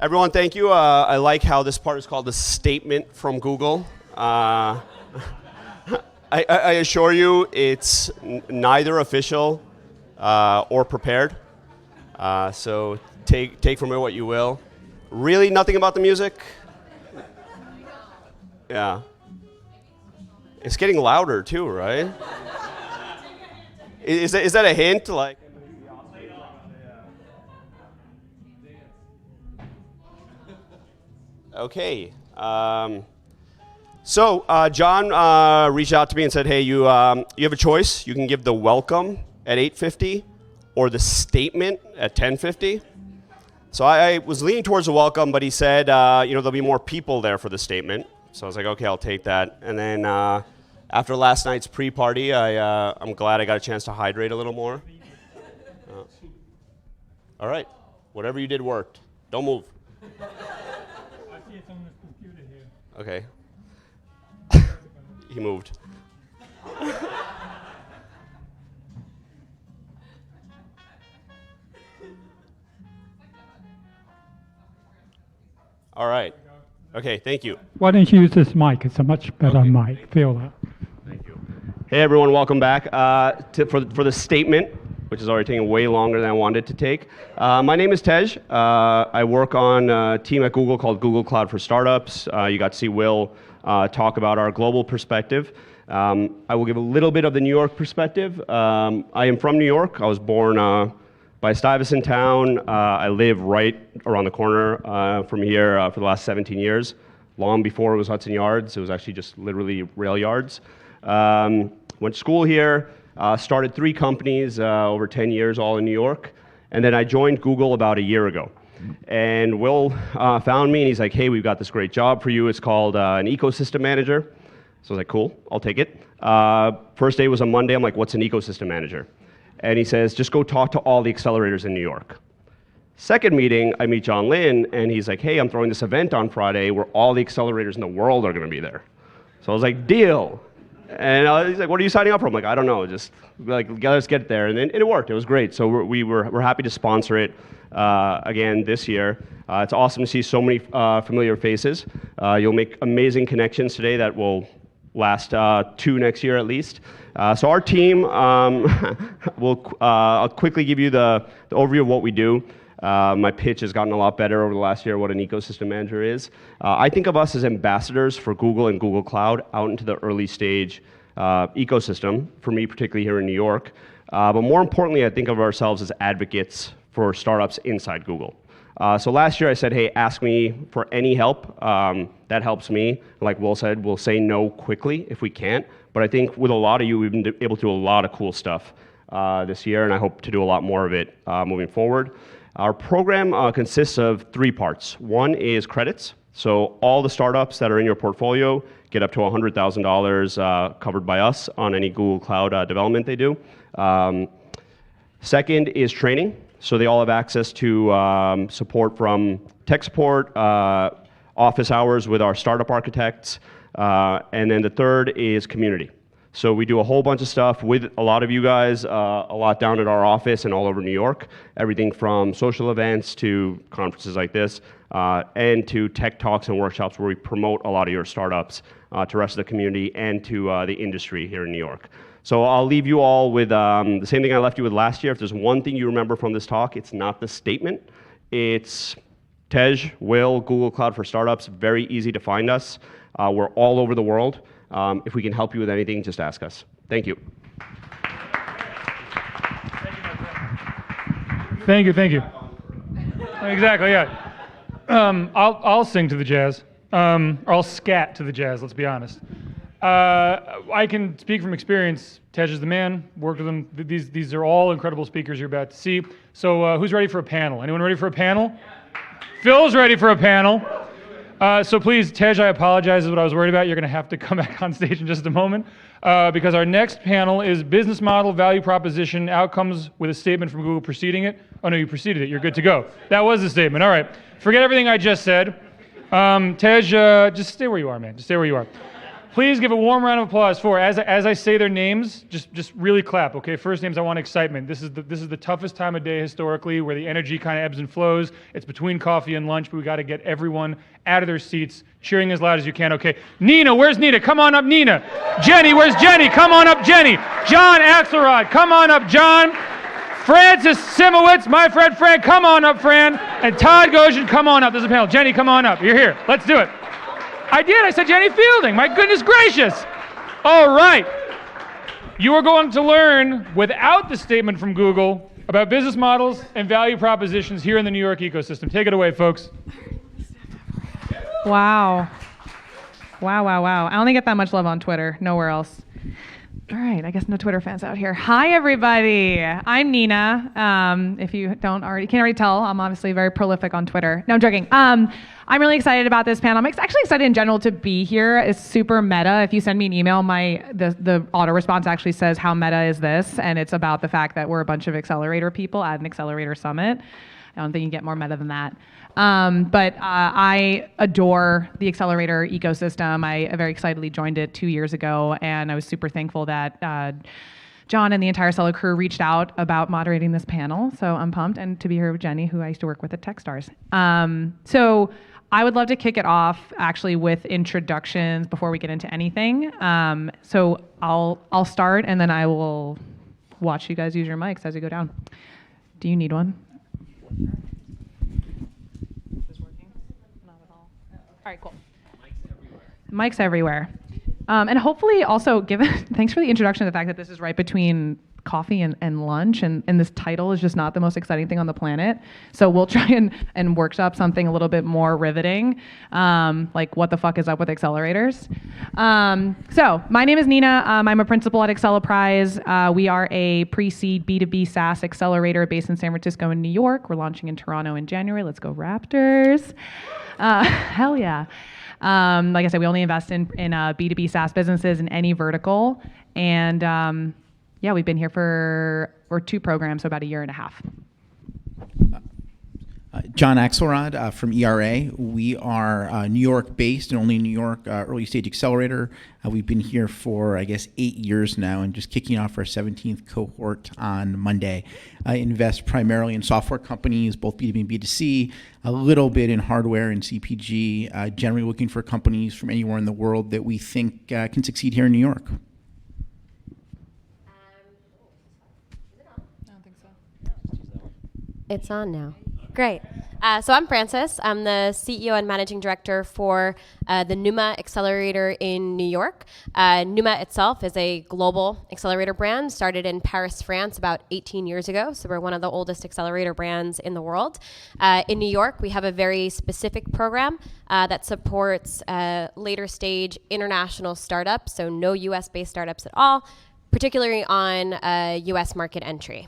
Everyone, thank you. I like how this part is called the statement from Google. I assure you it's neither official or prepared. So take from it what you will. Really nothing about the music? Yeah. It's getting louder too, right? Is that a hint? Like. Okay. So Jon reached out to me and said, "Hey, you have a choice. You can give the welcome at 8:50 or the statement at 10:50." So I was leaning towards the welcome, but he said, there'll be more people there for the statement. So I was like, okay, I'll take that. And then after last night's pre-party, I'm glad I got a chance to hydrate a little more. All right. Whatever you did worked. Don't move. I see it's on this computer here. Okay. He moved. All right. Okay, thank you. Why don't you use this mic? It's a much better mic. Feel that. Thank you. Hey, everyone, welcome back for the statement, which is already taking way longer than I wanted to take. My name is Tej. I work on a team at Google called Google Cloud for Startups. You got to see Will talk about our global perspective. I will give a little bit of the New York perspective. I am from New York. I was born by Stuyvesant town. I live right around the corner from here for the last 17 years. Long before it was Hudson Yards, it was actually just literally rail yards. Went to school here, started 3 companies over 10 years, all in New York. And then I joined Google about a year ago. And Will found me and he's like, hey, we've got this great job for you. It's called an ecosystem manager. So I was like, cool, I'll take it. First day was a Monday. I'm like, what's an ecosystem manager? And he says, just go talk to all the accelerators in New York. Second meeting, I meet John Lin, and he's like, hey, I'm throwing this event on Friday where all the accelerators in the world are going to be there. So I was like, deal. And he's like, what are you signing up for? I'm like, I don't know, just like, let's get there. And it worked, it was great. So we're happy to sponsor it again this year. It's awesome to see so many familiar faces. You'll make amazing connections today that will last 2 next year at least. So our team I'll quickly give you the overview of what we do. My pitch has gotten a lot better over the last year, what an ecosystem manager is. I think of us as ambassadors for Google and Google Cloud out into the early stage ecosystem, for me particularly here in New York. But more importantly, I think of ourselves as advocates for startups inside Google. So last year I said, hey, ask me for any help. That helps me. Like Will said, we'll say no quickly if we can't. But I think with a lot of you, we've been able to do a lot of cool stuff this year, and I hope to do a lot more of it moving forward. Our program consists of 3 parts. One is credits. So all the startups that are in your portfolio get up to $100,000 covered by us on any Google Cloud development they do. Second is training. So they all have access to support from tech support, office hours with our startup architects, and then the third is community. So we do a whole bunch of stuff with a lot of you guys, a lot down at our office and all over New York, everything from social events to conferences like this, and to tech talks and workshops where we promote a lot of your startups to the rest of the community and to the industry here in New York. So I'll leave you all with the same thing I left you with last year. If there's one thing you remember from this talk, it's not the statement. It's Tej, Will, Google Cloud for Startups. Very easy to find us. We're all over the world. If we can help you with anything, just ask us. Thank you. Thank you. Exactly, yeah. I'll sing to the jazz. Or I'll scat to the jazz, let's be honest. I can speak from experience. Tej is the man, worked with him. These are all incredible speakers you're about to see. So who's ready for a panel? Anyone ready for a panel? Phil's ready for a panel. So please, Tej, I apologize is what I was worried about. You're going to have to come back on stage in just a moment because our next panel is business model, value proposition, outcomes with a statement from Google preceding it. Oh no, you preceded it. You're good to go. That was the statement. All right. Forget everything I just said. Tej, just stay where you are, man. Just stay where you are. Please give a warm round of applause for, as I say their names, just really clap, okay? First names, I want excitement. This is the toughest time of day historically, where the energy kind of ebbs and flows. It's between coffee and lunch, but we got to get everyone out of their seats, cheering as loud as you can, okay? Nina, where's Nina? Come on up, Nina. Jenny, where's Jenny? Come on up, Jenny. Jon Axelrod, come on up, Jon. Francis Simowitz, my friend Fran, come on up, Fran. And Todd Khozein, come on up. This is a panel. Jenny, come on up. You're here. Let's do it. I did. I said Jenny Fielding. My goodness gracious. All right. You are going to learn, without the statement from Google, about business models and value propositions here in the New York ecosystem. Take it away, folks. Wow. Wow. I only get that much love on Twitter. Nowhere else. All right, I guess no Twitter fans out here. Hi, everybody. I'm Nina. If you can't already tell, I'm obviously very prolific on Twitter. No, I'm joking. I'm really excited about this panel. I'm actually excited in general to be here. It's super meta. If you send me an email, the auto response actually says, how meta is this? And it's about the fact that we're a bunch of accelerator people at an accelerator summit. I don't think you can get more meta than that. But I adore the accelerator ecosystem. I very excitedly joined it 2 years ago, and I was super thankful that Jon and the entire Accelerate crew reached out about moderating this panel. So I'm pumped, and to be here with Jenny, who I used to work with at Techstars. So I would love to kick it off actually with introductions before we get into anything. So I'll start, and then I will watch you guys use your mics as you go down. Do you need one? All right, cool. Mic's everywhere. And hopefully also thanks for the introduction to the fact that this is right between coffee and lunch, and this title is just not the most exciting thing on the planet. So we'll try and workshop something a little bit more riveting, like what the fuck is up with accelerators. So my name is Nina. I'm a principal at Acceleprise. We are a pre-seed B2B SaaS accelerator based in San Francisco and New York. We're launching in Toronto in January. Let's go Raptors. Hell yeah. Like I said, we only invest in B2B SaaS businesses in any vertical. And yeah, we've been here for 2 programs, so about a year and a half. Jon Axelrod from ERA. We are New York-based and only New York early-stage accelerator. We've been here for, I guess, 8 years now, and just kicking off our 17th cohort on Monday. I invest primarily in software companies, both B2B and B2C, a little bit in hardware and CPG, generally looking for companies from anywhere in the world that we think can succeed here in New York. It's on now. Great. So I'm Frances. I'm the CEO and Managing Director for the NUMA Accelerator in New York. NUMA itself is a global accelerator brand, started in Paris, France about 18 years ago. So we're one of the oldest accelerator brands in the world. In New York, we have a very specific program that supports later stage international startups, so no US-based startups at all, particularly on US market entry.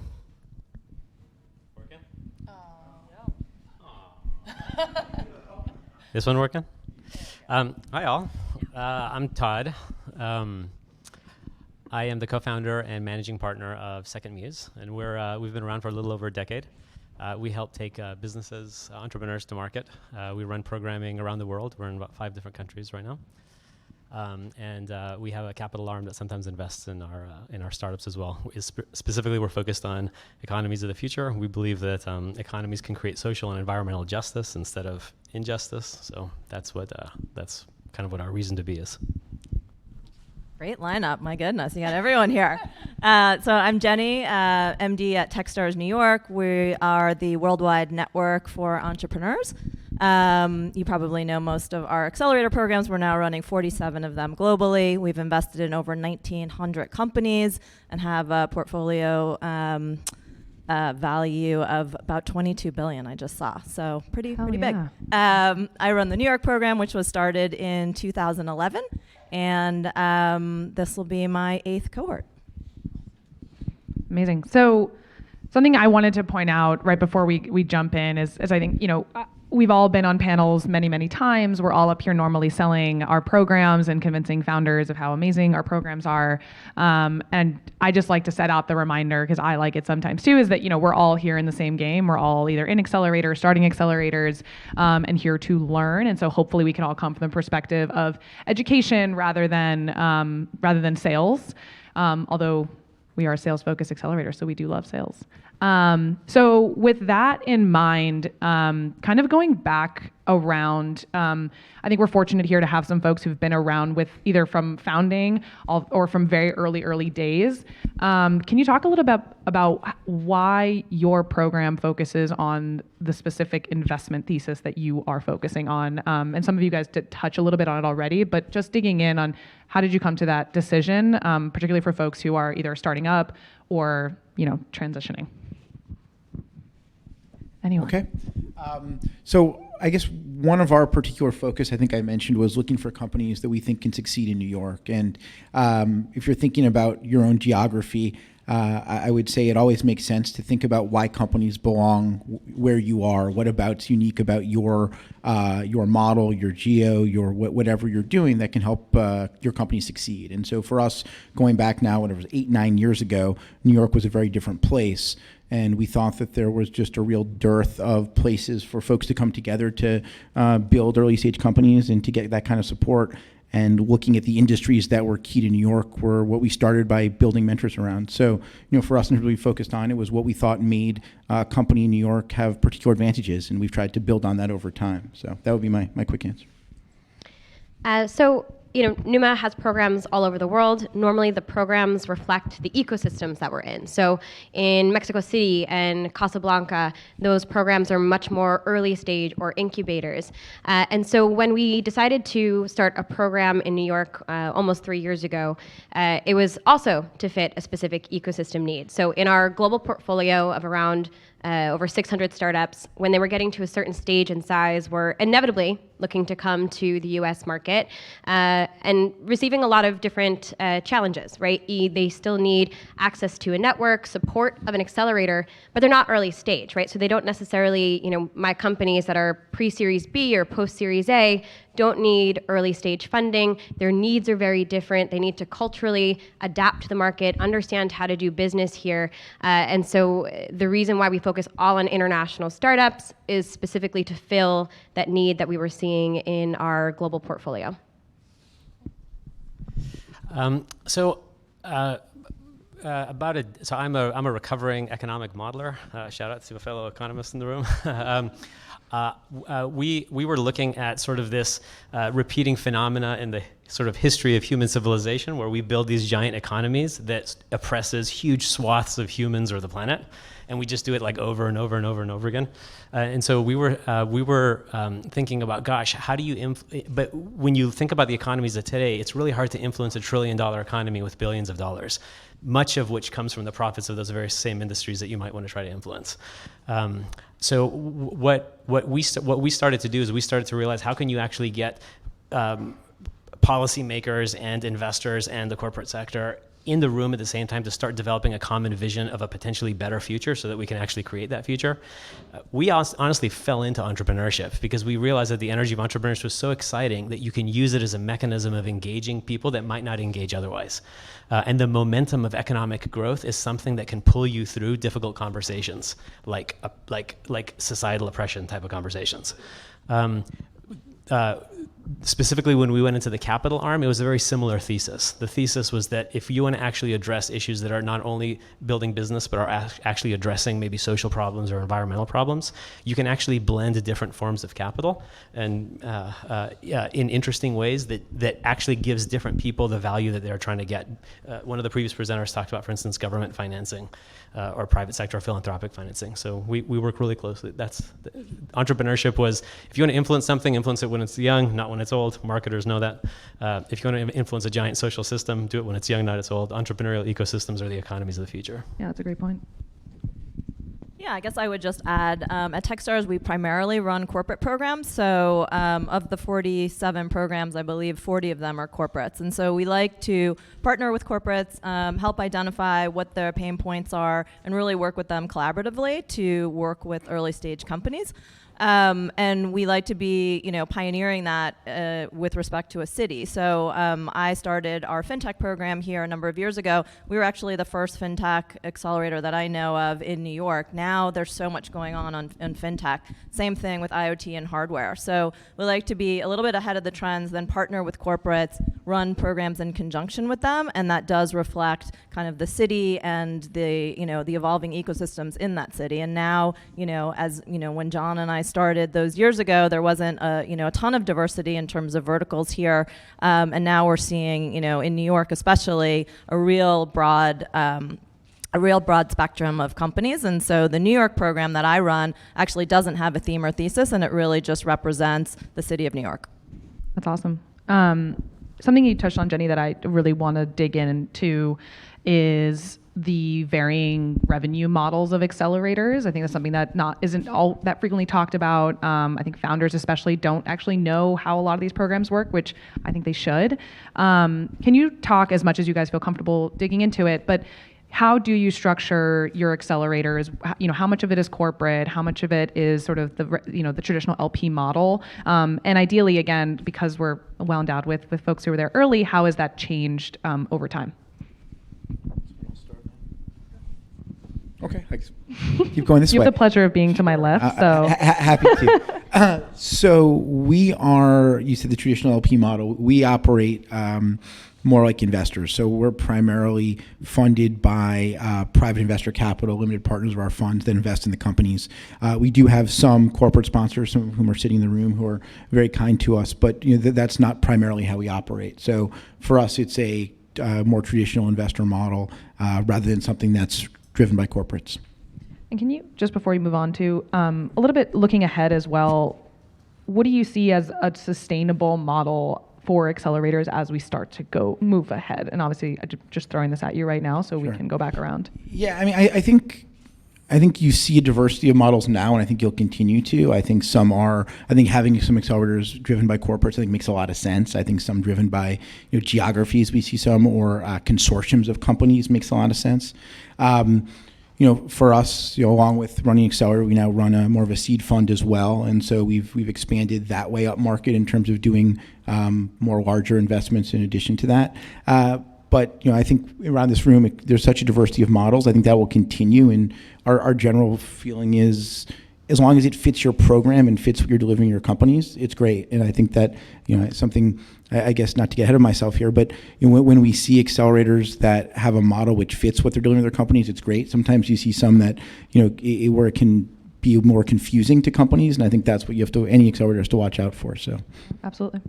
This one working? Hi all. I'm Todd. I am the co-founder and managing partner of SecondMuse, and we've been around for a little over a decade. We help take businesses, entrepreneurs to market. We run programming around the world. We're in about 5 different countries right now. And we have a capital arm that sometimes invests in our startups as well. Specifically, we're focused on economies of the future. We believe that economies can create social and environmental justice instead of injustice. So that's kind of what our reason to be is. Great lineup, my goodness, you got everyone here. So I'm Jenny, MD at Techstars New York. We are the worldwide network for entrepreneurs. You probably know most of our accelerator programs. We're now running 47 of them globally. We've invested in over 1,900 companies and have a portfolio value of about 22 billion, I just saw. So pretty big. I run the New York program, which was started in 2011. And this will be my 8th cohort. Amazing. So Something I wanted to point out right before we jump in is I think, we've all been on panels many, many times. We're all up here normally selling our programs and convincing founders of how amazing our programs are. And I just like to set out the reminder, because I like it sometimes too, is that, we're all here in the same game. We're all either in accelerators, starting accelerators, and here to learn. And so hopefully we can all come from the perspective of education rather than sales. Although we are a sales-focused accelerator, so we do love sales. So with that in mind, kind of going back around, I think we're fortunate here to have some folks who've been around with either from founding or from very early days. Can you talk a little bit about why your program focuses on the specific investment thesis that you are focusing on? And some of you guys did touch a little bit on it already, but just digging in on how did you come to that decision, particularly for folks who are either starting up or transitioning? Anyone? Okay. So I guess one of our particular focus, I think I mentioned, was looking for companies that we think can succeed in New York. And if you're thinking about your own geography, I would say it always makes sense to think about why companies belong where you are. What about's unique about your model, your geo, your whatever you're doing that can help your company succeed. And so for us, going back now, whatever it was 8-9 years ago, New York was a very different place. And we thought that there was just a real dearth of places for folks to come together to build early stage companies and to get that kind of support. And looking at the industries that were key to New York were what we started by building mentors around. So, for us, and we focused on it was what we thought made a company in New York have particular advantages, and we've tried to build on that over time. So that would be my quick answer. NUMA has programs all over the world. Normally, the programs reflect the ecosystems that we're in. So in Mexico City and Casablanca, those programs are much more early stage or incubators. And so when we decided to start a program in New York almost 3 years ago, it was also to fit a specific ecosystem need. So in our global portfolio of around over 600 startups, when they were getting to a certain stage and size, were inevitably looking to come to the US market and receiving a lot of different challenges, right? They still need access to a network, support of an accelerator, but they're not early stage, right? So they don't necessarily, my companies that are pre-Series B or post-Series A don't need early stage funding. Their needs are very different. They need to culturally adapt to the market, understand how to do business here. And so the reason why we focus all on international startups is specifically to fill that need that we were seeing in our global portfolio. So I'm a recovering economic modeler. Shout out to a fellow economist in the room. We were looking at sort of this repeating phenomena in the sort of history of human civilization, where we build these giant economies that oppresses huge swaths of humans or the planet, and we just do it like over and over and over and over again. And so we were thinking about, gosh, how do you? But when you think about the economies of today, it's really hard to influence $1 trillion economy with billions of dollars, much of which comes from the profits of those very same industries that you might want to try to influence. So what we started to do is we started to realize, how can you actually get policymakers and investors and the corporate sector in the room at the same time to start developing a common vision of a potentially better future so that we can actually create that future. We honestly fell into entrepreneurship because we realized that the energy of entrepreneurship was so exciting that you can use it as a mechanism of engaging people that might not engage otherwise. And the momentum of economic growth is something that can pull you through difficult conversations, like societal oppression type of conversations. Specifically, when we went into the capital arm, it was a very similar thesis. The thesis was that if you want to actually address issues that are not only building business, but are actually addressing maybe social problems or environmental problems, you can actually blend different forms of capital and in interesting ways that actually gives different people the value that they're trying to get. One of the previous presenters talked about, for instance, government financing or private sector philanthropic financing. So we work really closely. Entrepreneurship was, if you want to influence something, influence it when it's young, not when it's old. Marketers know that. If you want to influence a giant social system, do it when it's young, not it's old. Entrepreneurial ecosystems are the economies of the future. Yeah, that's a great point. Yeah, I guess I would just add, at Techstars, we primarily run corporate programs. So of the 47 programs, I believe 40 of them are corporates. And so we like to partner with corporates, help identify what their pain points are, and really work with them collaboratively to work with early stage companies. And we like to be, pioneering that with respect to a city. So I started our fintech program here a number of years ago. We were actually the first fintech accelerator that I know of in New York. Now there's so much going on in fintech. Same thing with IoT and hardware. So we like to be a little bit ahead of the trends, then partner with corporates, run programs in conjunction with them, and that does reflect kind of the city and the evolving ecosystems in that city. And now, when Jon and I started those years ago, there wasn't a ton of diversity in terms of verticals here, and now we're seeing, in New York especially, a real broad spectrum of companies. And so the New York program that I run actually doesn't have a theme or thesis, and it really just represents the city of New York. That's awesome. Something you touched on, Jenny, that I really want to dig into is the varying revenue models of accelerators. I think that's something that isn't all that frequently talked about. I think founders especially don't actually know how a lot of these programs work, which I think they should. Can you talk, as much as you guys feel comfortable digging into it, but how do you structure your accelerators? How much of it is corporate? How much of it is sort of the traditional LP model? And ideally, again, because we're well endowed with folks who were there early, how has that changed over time? Okay, keep going this way. You have the pleasure of being to my left, so. Happy to. So we are, you said the traditional LP model, we operate more like investors. So we're primarily funded by private investor capital, limited partners of our funds that invest in the companies. We do have some corporate sponsors, some of whom are sitting in the room, who are very kind to us, but that's not primarily how we operate. So for us, it's a more traditional investor model rather than something that's driven by corporates. And can you, just before you move on to a little bit looking ahead as well, what do you see as a sustainable model for accelerators as we start to move ahead? And obviously, I'm just throwing this at you right now so we can go back around. Yeah, I mean, I think you see a diversity of models now, and I think you'll continue to. I think having some accelerators driven by corporates, I think makes a lot of sense. I think some driven by geographies, we see some, or consortiums of companies makes a lot of sense. For us, along with running Accelerator, we now run more of a seed fund as well, and so we've expanded that way up market in terms of doing more larger investments in addition to that. But I think around this room, there's such a diversity of models. I think that will continue, and our general feeling is, as long as it fits your program and fits what you're delivering your companies, it's great. And I think that something, I guess, not to get ahead of myself here, but when we see accelerators that have a model which fits what they're delivering to their companies, it's great. Sometimes you see some that where it can be more confusing to companies, and I think that's what any accelerator has to watch out for. So, absolutely.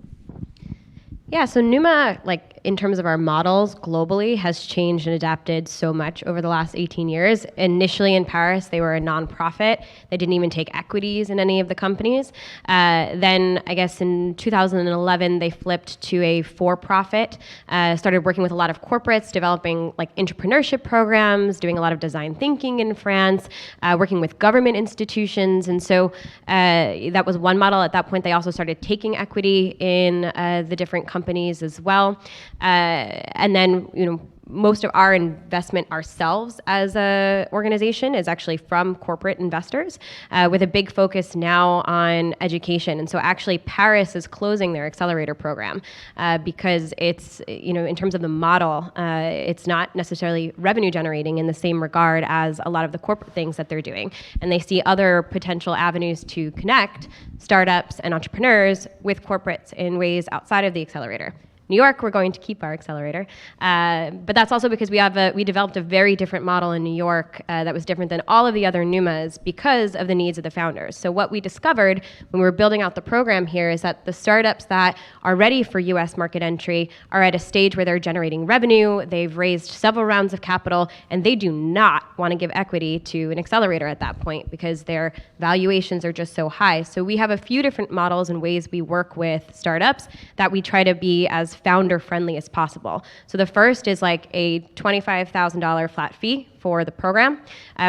Yeah, so NUMA, in terms of our models globally, has changed and adapted so much over the last 18 years. Initially in Paris, they were a nonprofit. They didn't even take equities in any of the companies. Then, I guess in 2011, they flipped to a for-profit, started working with a lot of corporates, developing entrepreneurship programs, doing a lot of design thinking in France, working with government institutions. And so that was one model. At that point, they also started taking equity in the different companies as well. And then, most of our investment ourselves as a organization is actually from corporate investors, with a big focus now on education. And so actually Paris is closing their accelerator program because it's, in terms of the model, it's not necessarily revenue generating in the same regard as a lot of the corporate things that they're doing. And they see other potential avenues to connect startups and entrepreneurs with corporates in ways outside of the accelerator. New York, we're going to keep our accelerator, but that's also because we developed a very different model in New York that was different than all of the other NUMAs because of the needs of the founders. So what we discovered when we were building out the program here is that the startups that are ready for US market entry are at a stage where they're generating revenue, they've raised several rounds of capital, and they do not want to give equity to an accelerator at that point because their valuations are just so high. So we have a few different models and ways we work with startups that we try to be as as founder friendly as possible. So the first is like a $25,000 flat fee for the program,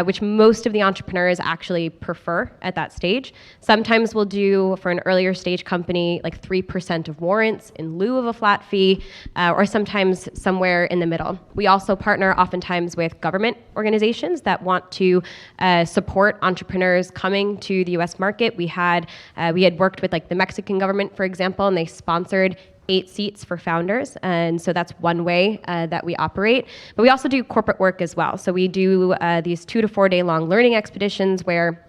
which most of the entrepreneurs actually prefer at that stage. Sometimes we'll do, for an earlier stage company, like 3% of warrants in lieu of a flat fee, or sometimes somewhere in the middle. We also partner oftentimes with government organizations that want to support entrepreneurs coming to the US market. We had worked with like the Mexican government, for example, and they sponsored 8 seats for founders, and so that's one way that we operate. But we also do corporate work as well. So we do these 2 to 4 day long learning expeditions where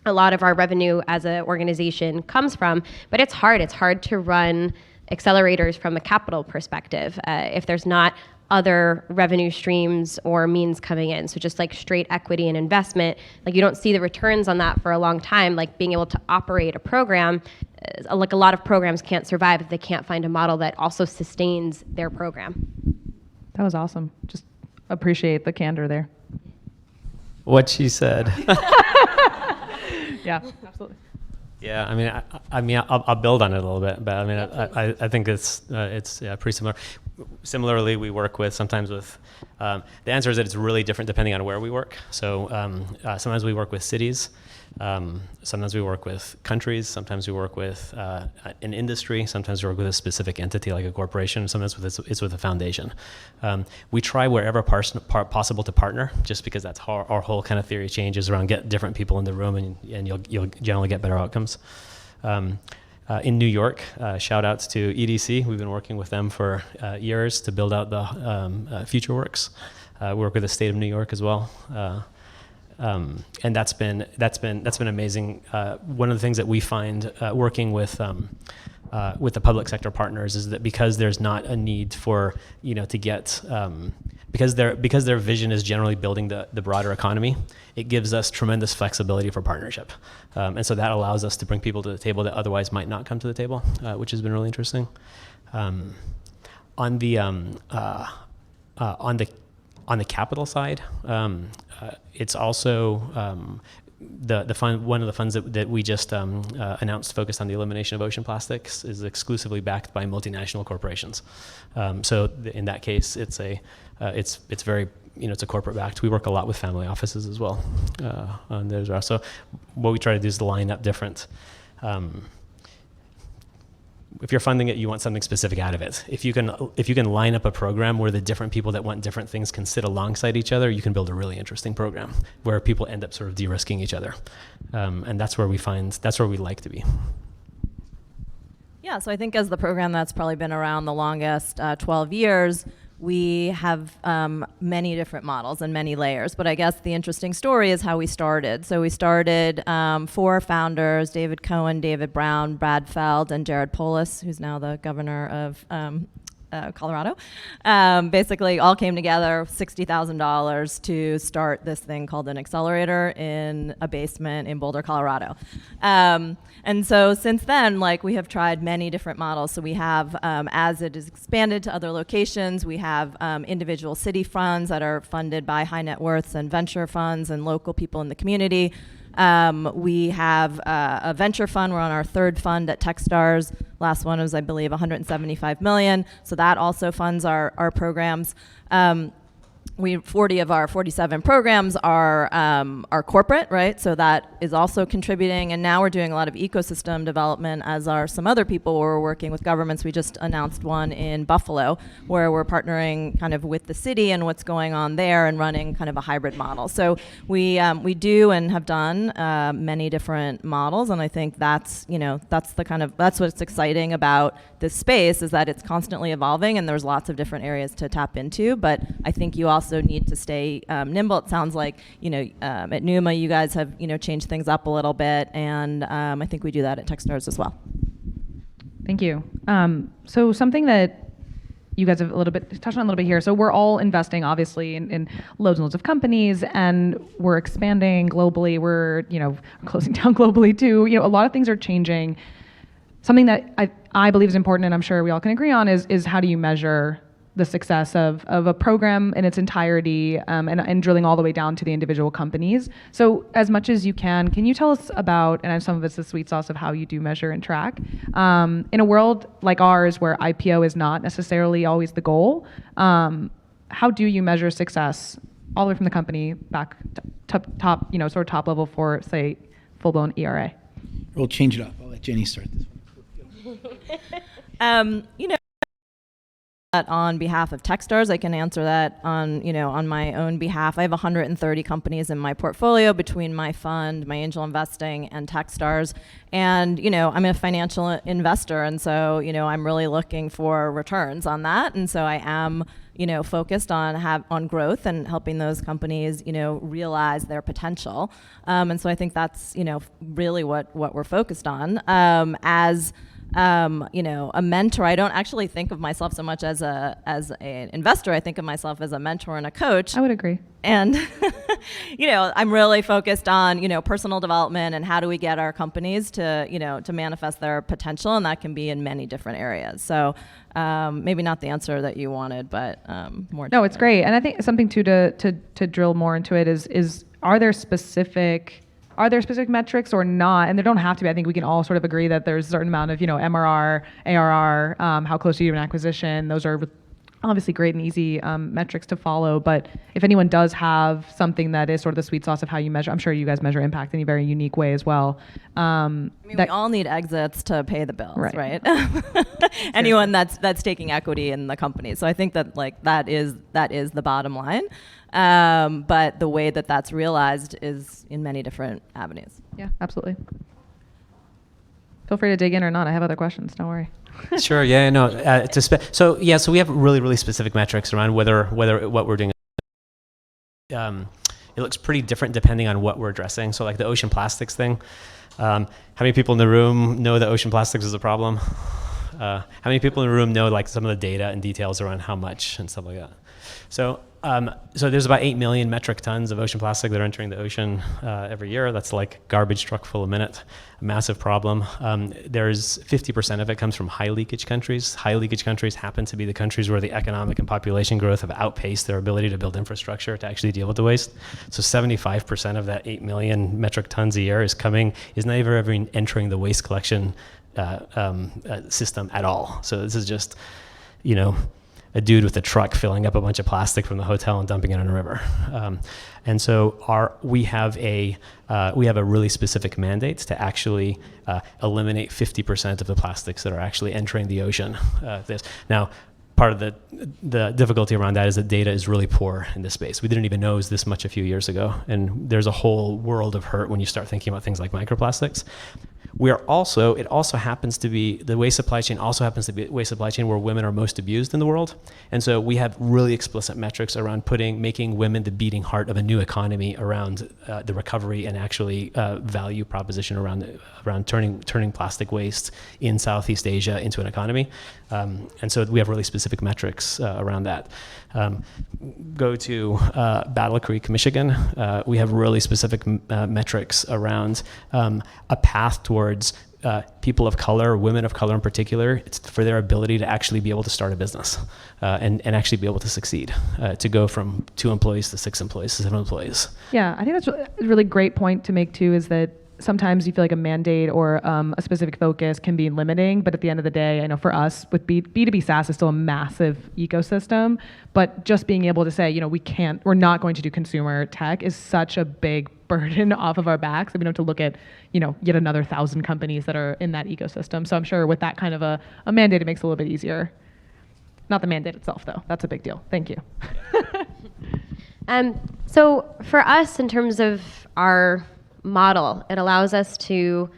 a lot of our revenue as an organization comes from, but it's hard. It's hard to run accelerators from a capital perspective if there's not other revenue streams or means coming in. So just like straight equity and investment, like you don't see the returns on that for a long time. Like being able to operate a program, like a lot of programs can't survive if they can't find a model that also sustains their program. That was awesome. Just appreciate the candor there. What she said. Yeah, absolutely. Yeah, I mean, I'll build on it a little bit, but I mean, I think it's pretty similar. Similarly, we work sometimes with. The answer is that it's really different depending on where we work. So sometimes we work with cities, sometimes we work with countries, sometimes we work with an industry, sometimes we work with a specific entity like a corporation, sometimes it's with a foundation. We try wherever possible to partner, just because that's how our whole kind of theory changes around get different people in the room, and you'll generally get better outcomes. In New York, shout outs to EDC. We've been working with them for years to build out the FutureWorks. We work with the state of New York as well. And that's been amazing. One of the things that we find working with the public sector partners is that because there's not a need for to get because their vision is generally building the broader economy, it gives us tremendous flexibility for partnership, and so that allows us to bring people to the table that otherwise might not come to the table, which has been really interesting. On the capital side, it's also the fund. One of the funds that we just announced, focused on the elimination of ocean plastics, is exclusively backed by multinational corporations. So in that case, it's very it's a corporate backed. We work a lot with family offices as well on those. So what we try to do is to line up different. If you're funding it, you want something specific out of it. If you can line up a program where the different people that want different things can sit alongside each other, you can build a really interesting program where people end up sort of de-risking each other, and that's where we like to be. Yeah, so I think as the program that's probably been around the longest, 12 years, we have many different models and many layers, but I guess the interesting story is how we started. So we started 4 founders, David Cohen, David Brown, Brad Feld, and Jared Polis, who's now the governor of Colorado. Basically all came together, $60,000 to start this thing called an accelerator in a basement in Boulder, Colorado. And so since then, we have tried many different models. So we have, as it is expanded to other locations, we have individual city funds that are funded by high net worths and venture funds and local people in the community. We have a venture fund. We're on our 3rd fund at Techstars. Last one was, I believe, $175 million. So that also funds our programs. 40 of our 47 programs are corporate, right? So that is also contributing. And now we're doing a lot of ecosystem development, as are some other people. We're working with governments. We just announced one in Buffalo where we're partnering kind of with the city and what's going on there and running kind of a hybrid model. So we do and have done many different models. And I think that's what's exciting about this space, is that it's constantly evolving and there's lots of different areas to tap into. But I think you also need to stay nimble. It sounds like at NUMA you guys have changed things up a little bit, and I think we do that at Techstars as well. Thank you. So something that you guys have touched on a little bit here. So we're all investing, obviously, in loads and loads of companies, and we're expanding globally. We're closing down globally too. A lot of things are changing. Something that I believe is important, and I'm sure we all can agree on, is how do you measure the success of a program in its entirety, and drilling all the way down to the individual companies. So as much as you can you tell us about, and some of it's the sweet sauce of how you do measure and track, in a world like ours where IPO is not necessarily always the goal, how do you measure success all the way from the company back to top, sort of top level for, say, full-blown ERA? We'll change it up. I'll let Jenny start this one. On behalf of Techstars, I can answer that on my own behalf. I have 130 companies in my portfolio between my fund, my angel investing, and Techstars. And I'm a financial investor, and so I'm really looking for returns on that. And so I am focused on growth and helping those companies realize their potential. And so I think that's really what we're focused on. As a mentor, I don't actually think of myself so much as an investor. I think of myself as a mentor and a coach. I would agree. And I'm really focused on personal development and how do we get our companies to manifest their potential, and that can be in many different areas. So maybe not the answer that you wanted, but more. No, it's great, and I think something too to drill more into it is are there specific metrics or not? And there don't have to be. I think we can all sort of agree that there's a certain amount of, MRR, ARR, how close are you to an acquisition. Those are obviously great and easy metrics to follow. But if anyone does have something that is sort of the sweet sauce of how you measure, I'm sure you guys measure impact in a very unique way as well. We all need exits to pay the bills, right? Anyone that's taking equity in the company. So I think that that is the bottom line. But the way that that's realized is in many different avenues. Yeah, absolutely. Feel free to dig in or not. I have other questions. Don't worry. Sure. Yeah. No. So we have really specific metrics around whether what we're doing. It looks pretty different depending on what we're addressing. So like the ocean plastics thing. How many people in the room know that ocean plastics is a problem? How many people in the room know like some of the data and details around how much and stuff like that? So there's about 8 million metric tons of ocean plastic that are entering the ocean every year. That's like garbage truck full a minute, a massive problem. There's 50% of it comes from high leakage countries. High leakage countries happen to be the countries where the economic and population growth have outpaced their ability to build infrastructure to actually deal with the waste. So 75% of that 8 million metric tons a year is never ever entering the waste collection system at all. So this is just, a dude with a truck filling up a bunch of plastic from the hotel and dumping it in a river. And so we have a really specific mandate to actually eliminate 50% of the plastics that are actually entering the ocean. Now, part of the difficulty around that is that data is really poor in this space. We didn't even know it was this much a few years ago. And there's a whole world of hurt when you start thinking about things like microplastics. It also happens to be, the waste supply chain also happens to be a waste supply chain where women are most abused in the world. And so we have really explicit metrics around making women the beating heart of a new economy around the recovery and actually value proposition around turning plastic waste in Southeast Asia into an economy. And so we have really specific metrics around that. Go to Battle Creek, Michigan. We have really specific metrics around a path towards people of color, women of color in particular, it's for their ability to actually be able to start a business and actually be able to succeed, to go from 2 employees to 6 employees to 7 employees. Yeah, I think that's a really great point to make too, is that sometimes you feel like a mandate or a specific focus can be limiting, but at the end of the day, I know for us with B2B SaaS is still a massive ecosystem, but just being able to say, we're not going to do consumer tech is such a big burden off of our backs that we don't have to look at, yet another 1,000 companies that are in that ecosystem. So I'm sure with that kind of a mandate, it makes it a little bit easier. Not the mandate itself though, that's a big deal. Thank you. So for us, in terms of our model, it allows us to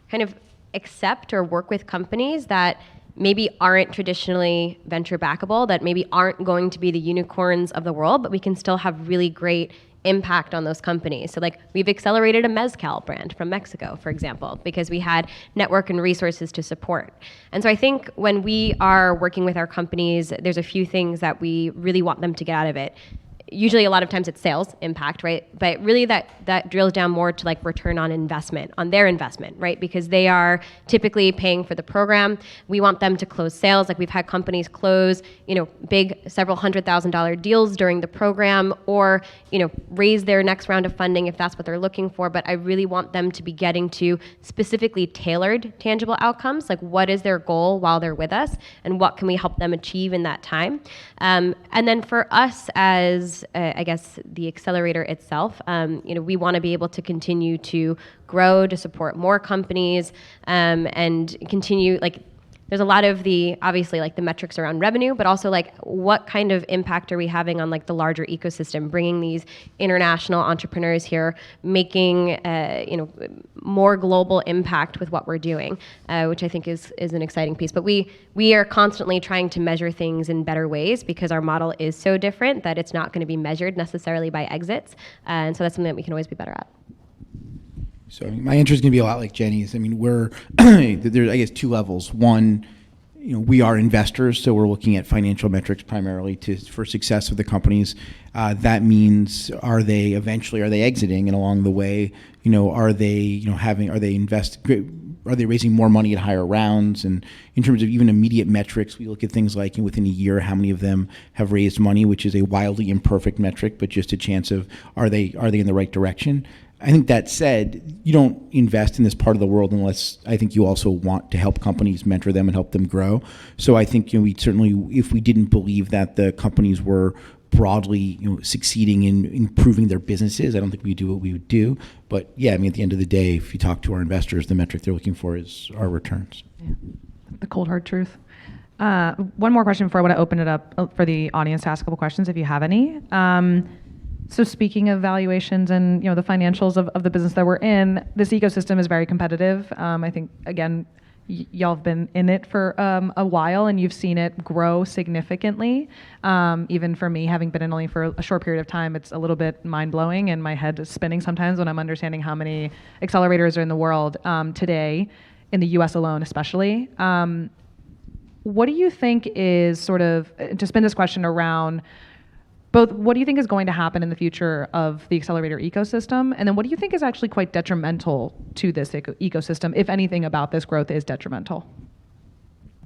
kind of accept or work with companies that maybe aren't traditionally venture backable, that maybe aren't going to be the unicorns of the world, but we can still have really great impact on those companies. So like we've accelerated a mezcal brand from Mexico, for example, because we had network and resources to support. And so I think when we are working with our companies, there's a few things that we really want them to get out of it. usually a lot of times it's sales impact, right? But really that drills down more to like return on investment, on their investment, right? Because they are typically paying for the program. We want them to close sales. Like we've had companies close, big several $100,000 deals during the program, or, raise their next round of funding if that's what they're looking for. But I really want them to be getting to specifically tailored tangible outcomes. Like what is their goal while they're with us, and what can we help them achieve in that time? And then for us as, I guess, the accelerator itself, we want to be able to continue to grow, to support more companies, and continue, there's a lot of obviously the metrics around revenue, but also what kind of impact are we having on the larger ecosystem, bringing these international entrepreneurs here, making more global impact with what we're doing, which I think is an exciting piece. But we are constantly trying to measure things in better ways because our model is so different that it's not going to be measured necessarily by exits, and so that's something that we can always be better at. So my answer is going to be a lot like Jenny's. We're there's, I guess, two levels. One, we are investors, so we're looking at financial metrics primarily for success of the companies. That means are they exiting, and along the way, are they are they raising more money at higher rounds? And in terms of even immediate metrics, we look at things like within a year, how many of them have raised money, which is a wildly imperfect metric, but just a chance of are they in the right direction? I think that said, you don't invest in this part of the world unless I think you also want to help companies, mentor them, and help them grow. So I think we certainly, if we didn't believe that the companies were broadly succeeding in improving their businesses, I don't think we'd do what we would do. But yeah, at the end of the day, if you talk to our investors, the metric they're looking for is our returns. Yeah. The cold hard truth. One more question before I want to open it up for the audience to ask a couple questions if you have any. So speaking of valuations and the financials of the business that we're in, this ecosystem is very competitive. I think again, y'all have been in it for a while, and you've seen it grow significantly. Even for me, having been in only for a short period of time, it's a little bit mind blowing, and my head is spinning sometimes when I'm understanding how many accelerators are in the world today, in the U.S. alone, especially. What do you think is to spin this question around? Both, what do you think is going to happen in the future of the accelerator ecosystem? And then what do you think is actually quite detrimental to this ecosystem, if anything about this growth is detrimental?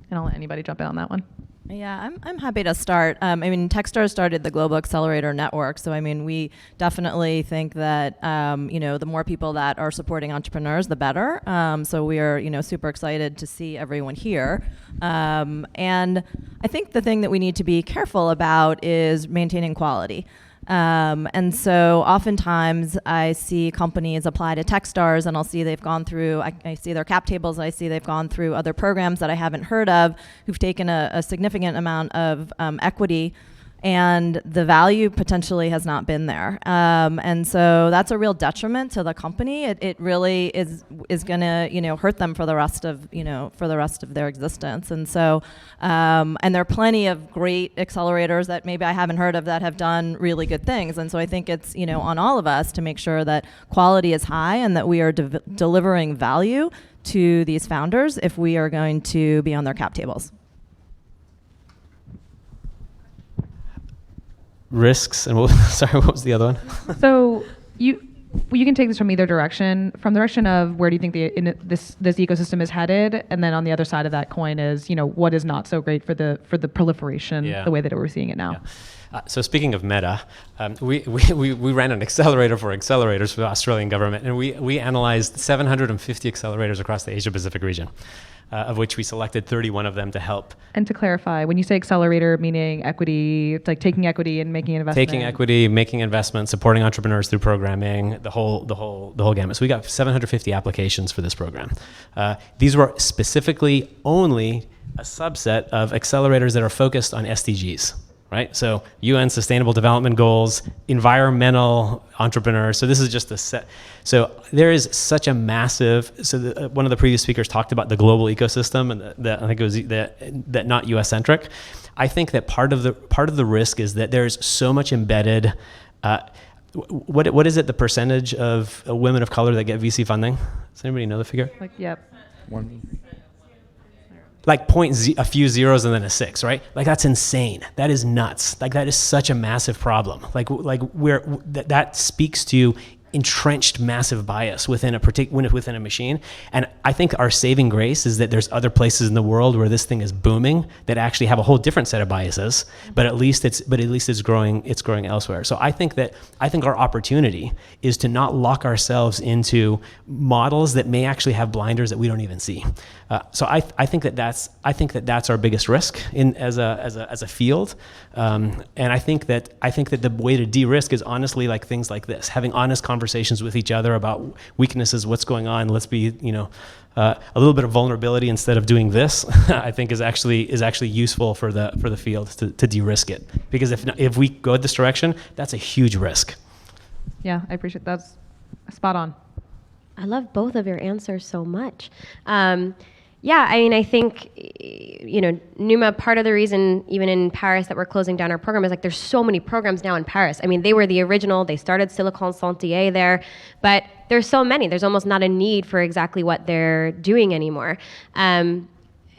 And I'll let anybody jump in on that one. Yeah, I'm happy to start. Techstars started the Global Accelerator Network, so we definitely think that the more people that are supporting entrepreneurs, the better. So we are super excited to see everyone here. And I think the thing that we need to be careful about is maintaining quality. And so oftentimes I see companies apply to Techstars, and I'll see they've gone through, I see their cap tables, I see they've gone through other programs that I haven't heard of, who've taken a significant amount of equity, and the value potentially has not been there. And so that's a real detriment to the company. It really is going to hurt them for the rest of their existence. And so and there are plenty of great accelerators that maybe I haven't heard of that have done really good things. And so I think it's on all of us to make sure that quality is high and that we are delivering value to these founders if we are going to be on their cap tables. Risks and what was the other one? So you can take this from either direction. From the direction of where do you think this ecosystem is headed, and then on the other side of that coin is what is not so great for the proliferation, the way that we're seeing it now. Yeah. So speaking of meta, we ran an accelerator for accelerators for the Australian government, and we analyzed 750 accelerators across the Asia Pacific region. Of which we selected 31 of them to help. And to clarify, when you say accelerator, meaning equity, it's like taking equity and making an investment. Taking equity, making investments, supporting entrepreneurs through programming, the whole gamut. So we got 750 applications for this program. These were specifically only a subset of accelerators that are focused on SDGs. Right? So UN Sustainable Development Goals, environmental entrepreneurs. So this is just a set. So there is such a massive, one of the previous speakers talked about the global ecosystem, and I think it was that not US centric. I think that part of the risk is that there's so much embedded, what is it, the percentage of women of color that get VC funding? Does anybody know the figure? Yep. like a few zeros and then a 6, right? Like that's insane. That is nuts. Like that is such a massive problem. Like that speaks to entrenched massive bias within a machine. And I think our saving grace is that there's other places in the world where this thing is booming that actually have a whole different set of biases, but at least it's growing elsewhere. So I think our opportunity is to not lock ourselves into models that may actually have blinders that we don't even see. So I think that's our biggest risk as a field. And I think that the way to de-risk is honestly like things like this, having honest conversations with each other about weaknesses, what's going on. Let's be, a little bit of vulnerability instead of doing this. I think is actually useful for the field to de-risk it, because if we go this direction, that's a huge risk. Yeah, I appreciate that. That's spot on. I love both of your answers so much. Yeah, I mean, I think, NUMA, part of the reason, even in Paris, that we're closing down our program is like there's so many programs now in Paris. I mean, they were the original. They started Silicon Sentier there, but there's so many. There's almost not a need for exactly what they're doing anymore.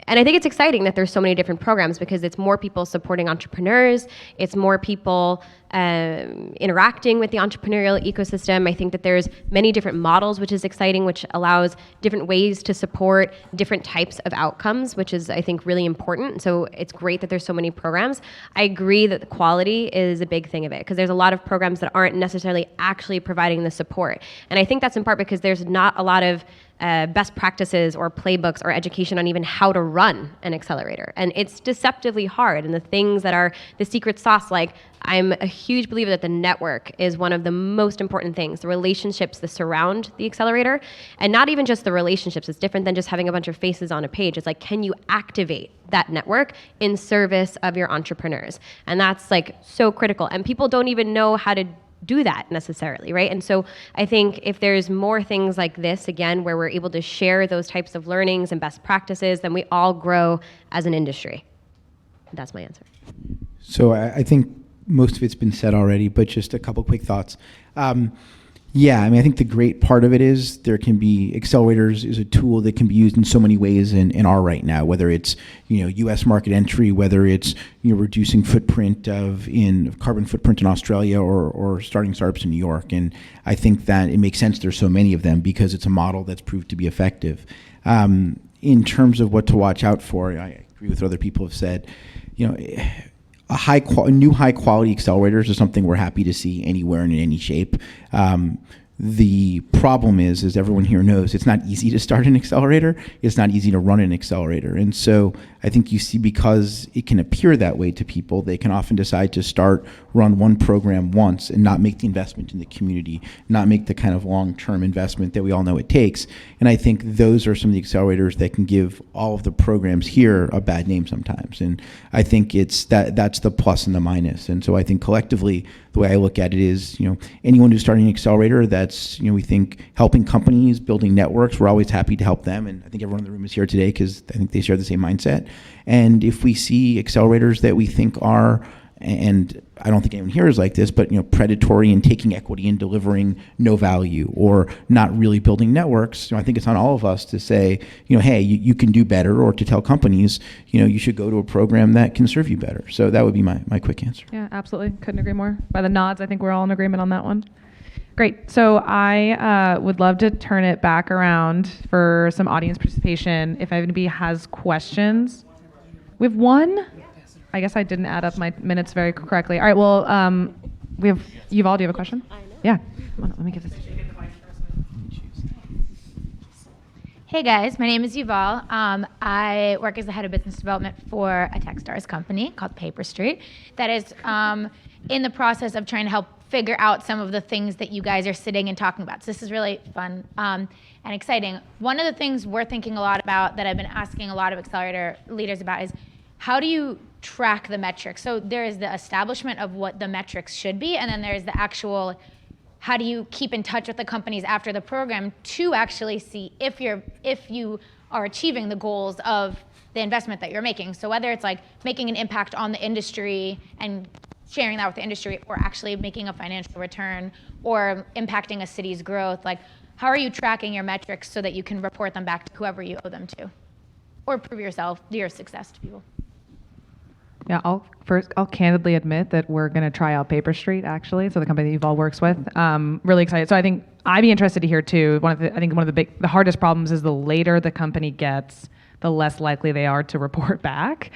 And I think it's exciting that there's so many different programs, because it's more people supporting entrepreneurs. It's more people interacting with the entrepreneurial ecosystem. I think that there's many different models, which is exciting, which allows different ways to support different types of outcomes, which is, I think, really important. So it's great that there's so many programs. I agree that the quality is a big thing of it, because there's a lot of programs that aren't necessarily actually providing the support. And I think that's in part because there's not a lot of best practices or playbooks or education on even how to run an accelerator. And it's deceptively hard. And the things that are the secret sauce, like I'm a huge believer that the network is one of the most important things, the relationships that surround the accelerator. And not even just the relationships. It's different than just having a bunch of faces on a page. It's like, can you activate that network in service of your entrepreneurs? And that's like so critical. And people don't even know how to do that necessarily, right? And so I think if there's more things like this, again, where we're able to share those types of learnings and best practices, then we all grow as an industry. That's my answer. So I think most of it's been said already, but just a couple quick thoughts. Yeah, I mean, I think the great part of it is there can be accelerators is a tool that can be used in so many ways in R right now, whether it's U.S. market entry, whether it's reducing carbon footprint in Australia, or starting startups in New York. And I think that it makes sense there's so many of them because it's a model that's proved to be effective. In terms of what to watch out for, I agree with what other people have said. New high quality accelerators is something we're happy to see anywhere and in any shape. The problem is, as everyone here knows, it's not easy to start an accelerator. It's not easy to run an accelerator. And so I think you see, because it can appear that way to people, they can often decide to run one program once and not make the investment in the community, not make the kind of long-term investment that we all know it takes. And I think those are some of the accelerators that can give all of the programs here a bad name sometimes. And I think that's the plus and the minus. And so I think collectively, the way I look at it is, anyone who's starting an accelerator that's, we think helping companies, building networks, we're always happy to help them. And I think everyone in the room is here today because I think they share the same mindset. And if we see accelerators that we think are, and I don't think anyone here is like this, but predatory and taking equity and delivering no value or not really building networks, I think it's on all of us to say, hey, you can do better, or to tell companies, you should go to a program that can serve you better. So that would be my quick answer. Yeah, absolutely. Couldn't agree more. By the nods, I think we're all in agreement on that one. Great. So I would love to turn it back around for some audience participation. If anybody has questions. We have one. I guess I didn't add up my minutes very correctly. All right, well, we have Yuval, do you have a question? Yeah. Come on, let me get this. Hey guys, my name is Yuval. I work as the head of business development for a Techstars company called Paper Street that is in the process of trying to help figure out some of the things that you guys are sitting and talking about. So this is really fun and exciting. One of the things we're thinking a lot about, that I've been asking a lot of accelerator leaders about, is how do you track the metrics? So there is the establishment of what the metrics should be, and then there's the actual, how do you keep in touch with the companies after the program to actually see if you are achieving the goals of the investment that you're making. So whether it's like making an impact on the industry and sharing that with the industry, or actually making a financial return, or impacting a city's growth, like how are you tracking your metrics so that you can report them back to whoever you owe them to? or prove your success to people. Yeah, I'll candidly admit that we're going to try out Paper Street, actually, so the company that Yuval works with. Really excited. So I think I'd be interested to hear too. One of the hardest problems is the later the company gets, the less likely they are to report back,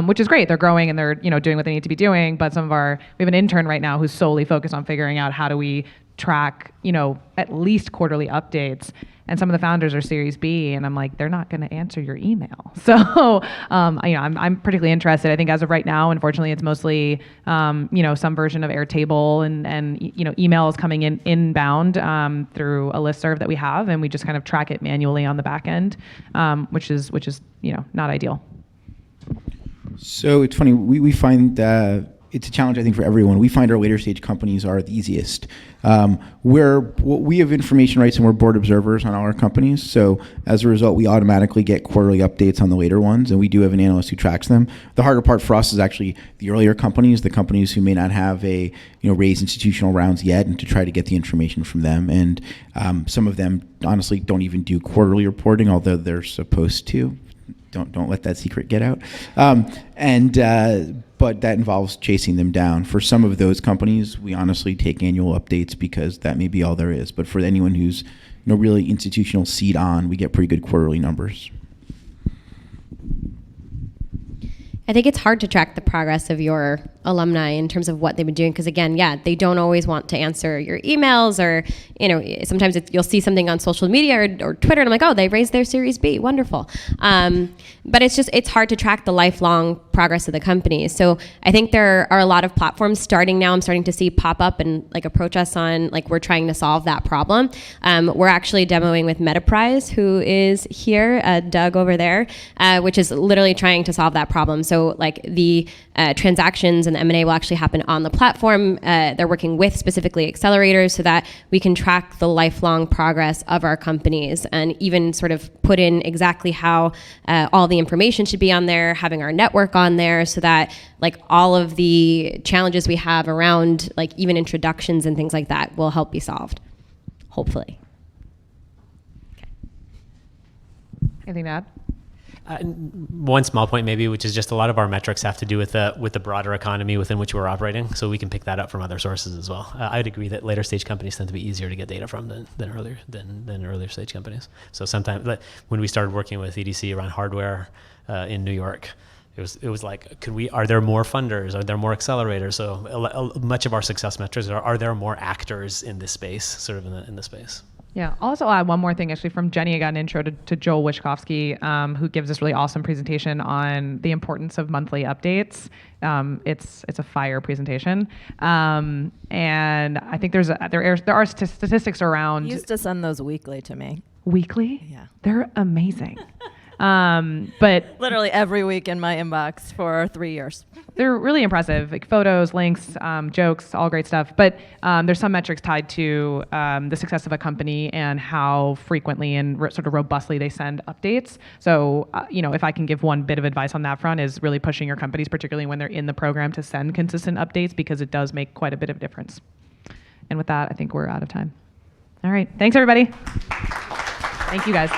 which is great. They're growing and they're doing what they need to be doing. But we have an intern right now who's solely focused on figuring out how do we track at least quarterly updates. And some of the founders are Series B, and I'm like, they're not going to answer your email. So, I'm particularly interested. I think as of right now, unfortunately, it's mostly, some version of Airtable and email is coming in inbound through a listserv that we have, and we just kind of track it manually on the back end, which is not ideal. So it's funny. We find it's a challenge, I think, for everyone. We find our later stage companies are the easiest. We have information rights and we're board observers on all our companies. So as a result, we automatically get quarterly updates on the later ones, and we do have an analyst who tracks them. The harder part for us is actually the earlier companies, the companies who may not have raised institutional rounds yet, and to try to get the information from them. And some of them honestly don't even do quarterly reporting, although they're supposed to. Don't let that secret get out. But that involves chasing them down. For some of those companies, we honestly take annual updates because that may be all there is. But for anyone who's really institutional seed on, we get pretty good quarterly numbers. I think it's hard to track the progress of your alumni in terms of what they've been doing, because again, they don't always want to answer your emails, or sometimes you'll see something on social media or Twitter, and I'm like, oh, they raised their Series B, wonderful. But it's hard to track the lifelong progress of the company. So I think there are a lot of platforms starting now. I'm starting to see pop up and approach us on we're trying to solve that problem. We're actually demoing with Metaprise, who is here, Doug over there, which is literally trying to solve that problem. So the transactions and the M&A will actually happen on the platform. They're working with specifically accelerators so that we can track the lifelong progress of our companies, and even sort of put in exactly how all the information should be on there, having our network on there, so that all of the challenges we have around even introductions and things like that will help be solved, hopefully. Okay. Anything to add? One small point maybe, which is just a lot of our metrics have to do with the broader economy within which we're operating, so we can pick that up from other sources as well. I'd agree that later stage companies tend to be easier to get data from than earlier stage companies. So sometimes when we started working with EDC around hardware in New York, it was are there more funders? Are there more accelerators? So much of our success metrics are there more actors in this space, sort of in the space. Yeah, I'll also add one more thing. Actually, from Jenny, I got an intro to Joel Wischkowski, who gives this really awesome presentation on the importance of monthly updates. It's a fire presentation, and I think there are statistics around. You used to send those weekly to me. Weekly? Yeah, they're amazing. But literally every week in my inbox for 3 years. They're really impressive, photos, links, jokes, all great stuff. But there's some metrics tied to the success of a company and how frequently and sort of robustly they send updates. So, if I can give one bit of advice on that front, is really pushing your companies, particularly when they're in the program, to send consistent updates, because it does make quite a bit of difference. And with that, I think we're out of time. All right. Thanks, everybody. Thank you, guys.